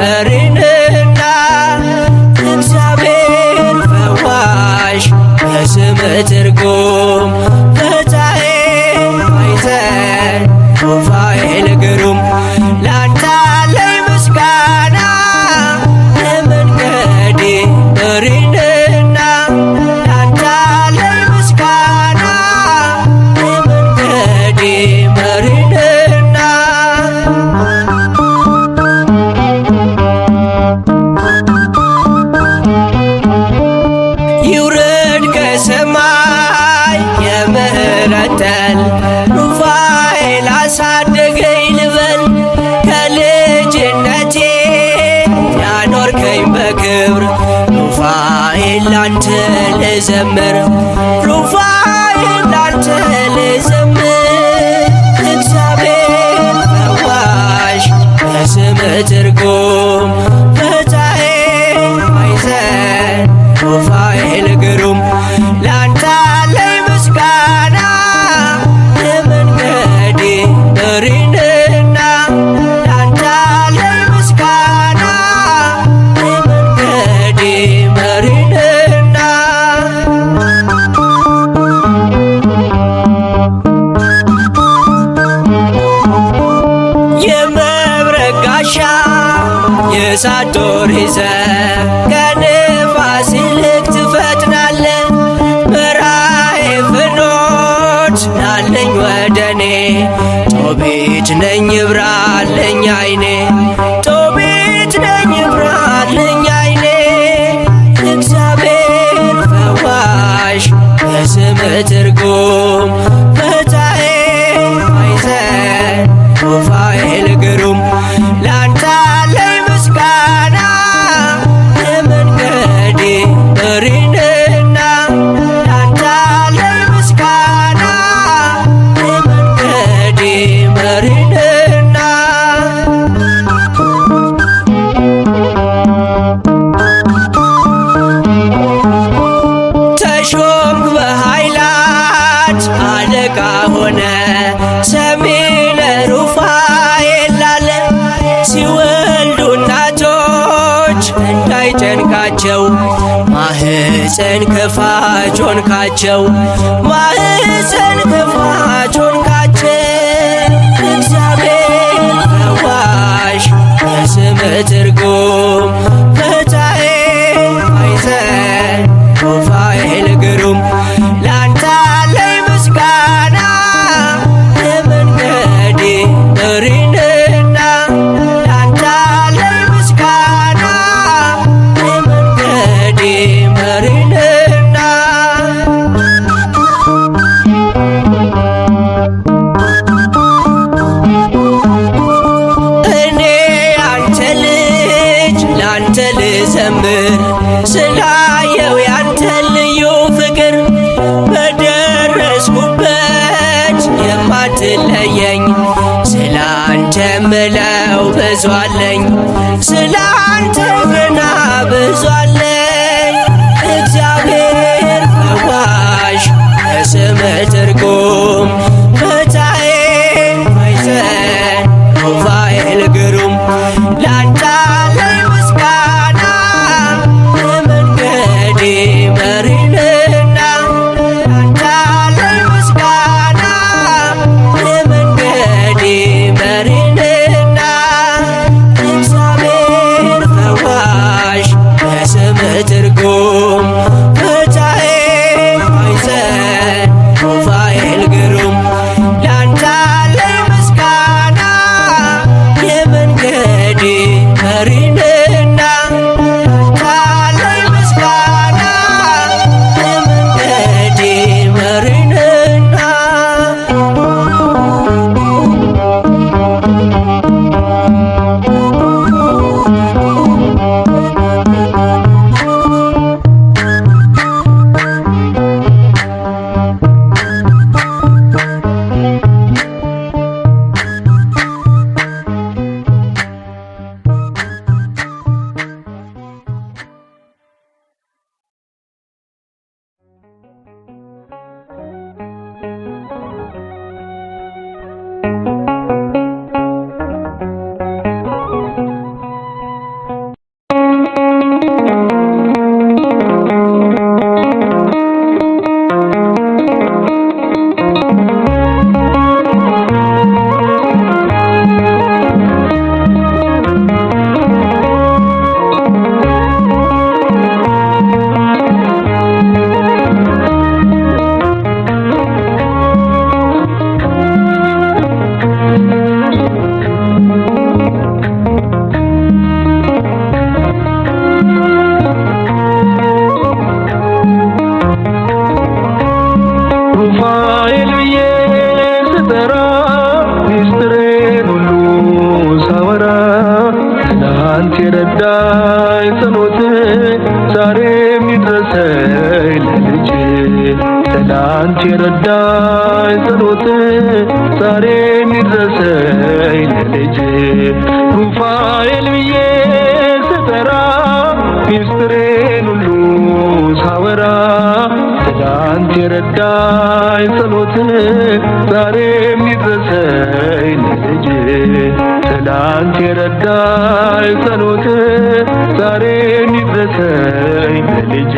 መሪንና እግዚአብሔር ፈዋሽ የስም ትርጉም ፈታሔ ማይፀን ሩፋኤል ግሩም ላንተ አለኝ ምስጋና ለመንገዴ መሪንና ላንተ አለኝ ምስጋና ለመንገዴ መሪንና ይውረድ ከሰማይ የምህረት ጠል ሩፋኤል አሳደገኝ ልበል ከልጅነቴ ያኖርከኝ በክብር ሩፋኤል ላንተ ልዘምር ሩፋኤል ላንተ ልዘምር እግዚአብሔር ፈዋሽ የስም ትርጉም ፈታሔ ማይፀን ሩፋኤል ግሩም ላንተ አለኝ ምስጋና ለመንገዴ መሪንና ላንተ አለኝ ምስጋና ለመንገዴ መሪንና የመብረቅ ጋሻ የእሳት ጦር ይዘህ ከንፋስ ይልቅ ትፈጥናለህ መራሔ ፍኖት ናለኝ ወደኔ ጦቢት ነኝ ይብራልኝ አይኔ ጦቢት ነኝ ይብራልኝ አይኔ እግዚአብሔር ፈዋሽ የስም ትርጉም ፈታሔ ማይፀን ሩፋኤል ግሩም ላንተ አለኝ ምስጋና ለመንገዴ መሪንና ላንተ አለኝ ምስጋና ለመንገዴ መሪንና ተሾምክ በኃይላት አለቃ ሆነ ሰሚ ለሩፋኤል ላለ ሲወልዱ እናቶች እንዳይጨንቃቸው ማህፀን ከፋች ሆንካቸው ማህፀን ከፋች ሆንካቸው እግዚአብሔር ፈዋሽ የስም ትርጉም ፈታሔ ማይፀን ሩፋኤል ግሩም ላንተ አለኝ ምስጋና ለመንገዴ መሪንና ላንተ አለኝ ምስጋና ለመንገዴ መሪንና እኔ ያንተ ልጅ ላንተ ልዘምር ስላየው ያንተ ልዩ ፍቅር በደረስኩበት የማትለየኝ ስላንተ ምለው ብዙ አለኝ ስላንተ ገና ብዙ አለኝ እግዚአብሔር ፈዋሽ የስም ትርጉም ፈታሔ ማይፀን ሩፋኤል ግሩም ላንተ አለኝ ምስጋና ለመንገዴ መሪንና ላንተ አለኝ ምስጋና ለመንገዴ መሪንና እግዚአብሔር ፈዋሽ የስም የረዳኝ ጸሎት ዛሬም ይድረሰኝ ለልጅ ትላንት የረዳኝ ጸሎት ዛሬም ይድረሰኝ ለልጅ ሩፋኤል ብዬ ስጠራ ሚስጥሬን ሁሉ ሳወራ ትላንት የረዳኝ ጸሎት ዛሬም ይድረሰኝ ለልጅ ትላንት የረዳኝ ጸሎት ዛሬም ይድረሰኝ ለልጅ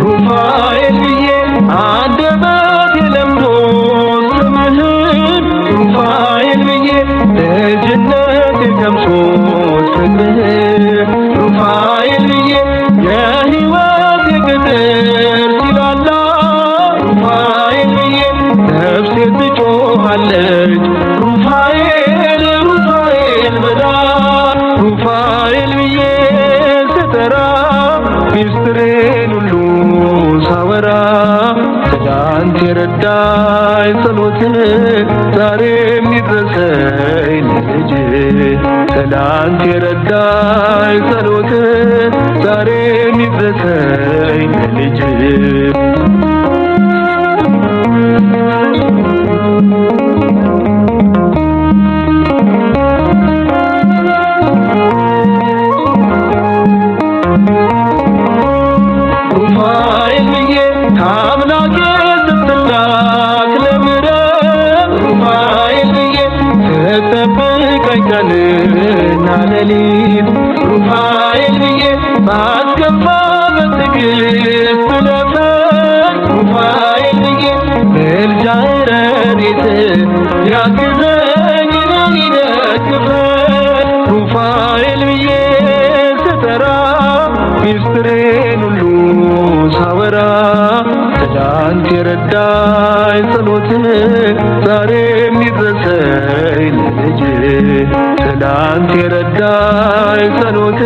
ሩፋኤል ብዬ አንደበቴ ለምዶ ስምህን ሩፋኤል ብዬ ልጅነቴ ቀምሶ ፍቅርህን ሩፋኤል ብዬ የሕይወቴ ቅጥር ሲላላ ሩፋኤል ብዬ ነፍሴ ትጮኻለች ሩፋኤል ሩፋኤል ብላ ሩፋኤል ብዬ ስጠራ ሚስጥሬን ሁሉ ሳወራ ትላንት የረዳኝ ጸሎት ዛሬም ይድረሰኝ ለልጅ ትላንት የረዳኝ ጸሎት ዛሬም ይድረሰኝ ለልጅ ሩፋኤል ብዬ ከአምላኬ ስትላክ ለምሕረት ሩፋኤል ብዬ ስትጠብቀኝ ቀንና ሌሊት ሩፋኤል ብዬ ባስከፋ በትዕግስት ለፈኝ ሩፋኤል ብዬ ምልጃህ ረድኤትህ ያግዘኝ እኔን ይደግፈኝ ሩፋኤል ብዬ ስጠራ ሚስጥሬን ሁሉ ሳወራ ትላንት የረዳኝ ጸሎት ዛሬም ይድረሰኝ ለልጅ ትላንት የረዳኝ ጸሎት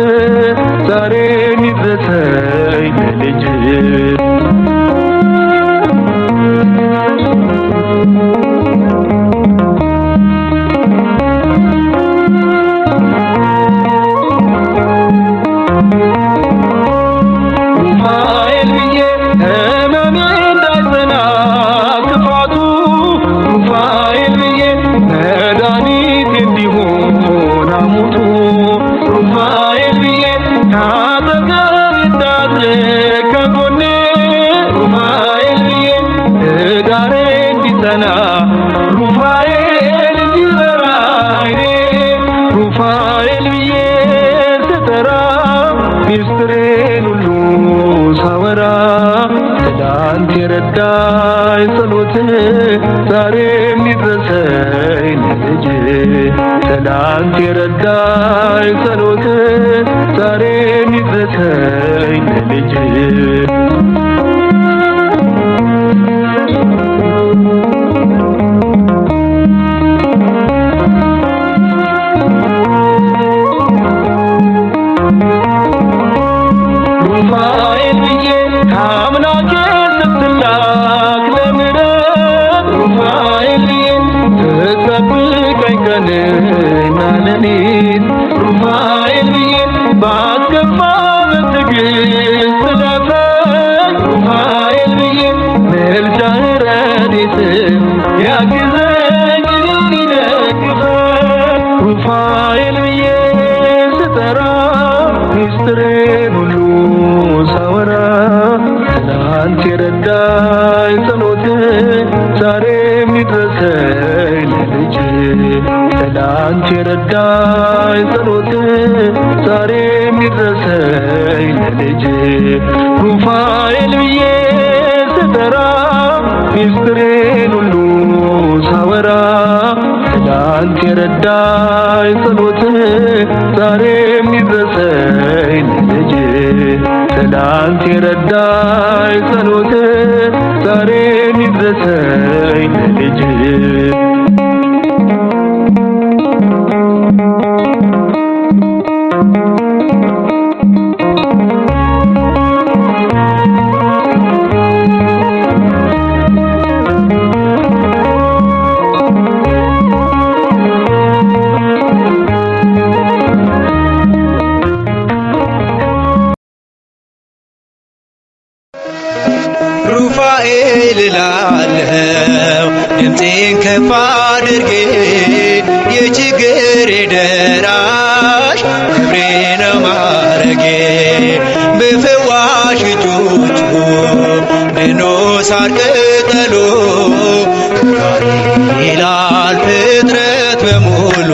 ዛሬም ይድረሰኝ ለልጅ ሩፋኤል ብዬ ሕመሜ እንዳይጸና ክፋቱ ሩፋኤል ብዬ መድኃኒቴ እንዲሆን ሐሞቱ ሩፋኤል ብዬ ከአጠገቤ እንዳትርቅ ከጎኔ ሩፋኤል ብዬ ትዳሬ እንዲጸና ሩፋኤል እንዲበራ ዓይኔ ሩፋኤል ብዬ ስጠራ ሚስጥሬን ሁሉ ሳወራ ትላንት የረዳኝ ጸሎት ዛሬም ይድረሰኝ ለልጅ ትላንት የረዳኝ ጸሎት ዛሬም ይድረሰኝ ለልጅ ሩፋኤል ብዬ ከአምላኬ ስትላክ ለምሕረት ሩፋኤል ብዬ ስትጠብቀኝ ቀንና ሌሊት ሩፋኤል ብዬ ባስከፋ በትዕግስት ለፈኝ ሩፋኤል ብዬ ምልጃህ ረድኤትህ ያግዘኝ እኔን ይደግፈኝ ሩፋኤል ብዬ ስጠራ ሚስጥሬን ሁሉ ሳወራ ትላንት የረዳኝ ጸሎት ዛሬም ይድረሰኝ ለልጅ ትላንት የረዳኝ ጸሎት ዛሬም ይድረሰኝ ለልጅ ሩፋኤል ብዬ ስጠራ ሚስጥሬን ሁሉ ሳወራ ትላንት የረዳኝ ጸሎት ዛሬም ይድረሰኝ ለልጅ ትላንት የረዳኝ ጸሎት ዛሬም ይድረሰኝ ለልጅ ድምፄን ከፍ አድርጌ የችግሬ ደራሽ ክብሬ ነው ማረጌ በፈዋሽ እጆቹ ድኖ ሳር ቅጠሉ ይላል ፍጥረት በሙሉ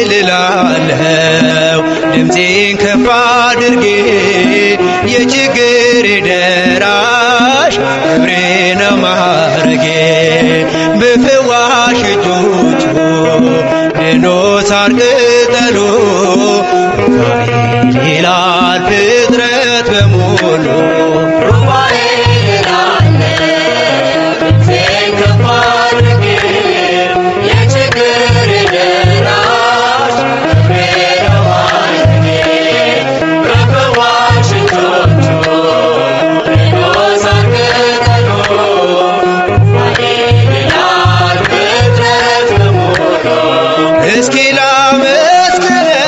እልላለሁ ድምፄን ከፍ አድርጌ የችግሬ ደራሽ ክብሬ ነው ማረጌ በፈዋሽ እጆቹ ድኖ ሳር ቅጠሉ ይላል ፍጥረት በሙሉ እስኪ ላመስግነው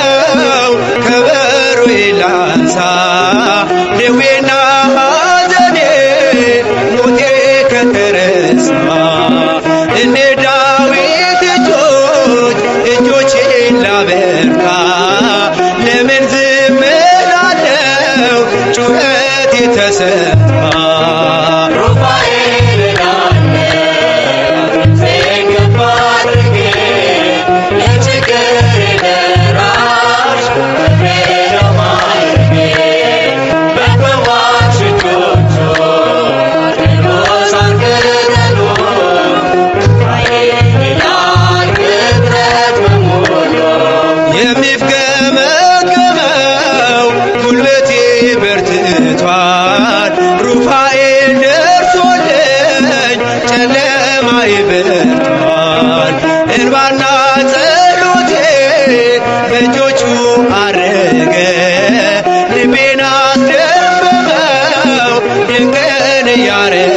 ከበሮዬ ላንሳ ደዌና ሐዘኔ ሞቴ ከተረሳ እንደ ዳዊት እጆቼን ላበርታ ለምን ዝም እላለሁ ጩኸቴ ተሰማ የሚፍገመገመው ጉልበቴ በርትቷል ሩፋኤል ደርሶልኝ ጨለማዬ በርቷል እንባና ጸሎቴ በእጆቹ አረገ ልቤን አስደመመው ድንቅን እያረገ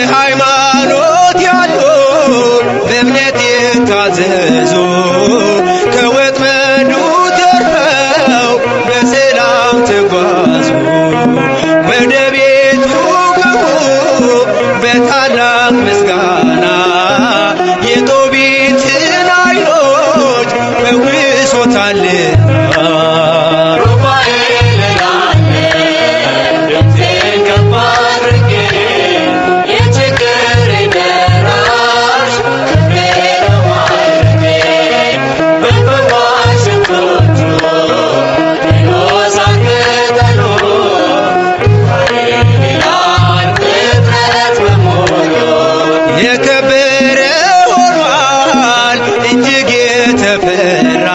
በሃይማኖት ያሉ በእምነት የታዘዙ ከወጥመዱ ተርፈው በሰላም ተጓዙ ወደ ቤቱ ገቡ በታላቅ ምስጋና የጦቢትን ዓይኖች ፈውሶታልና የከበረ ሆኗል እጅግ የተፈራ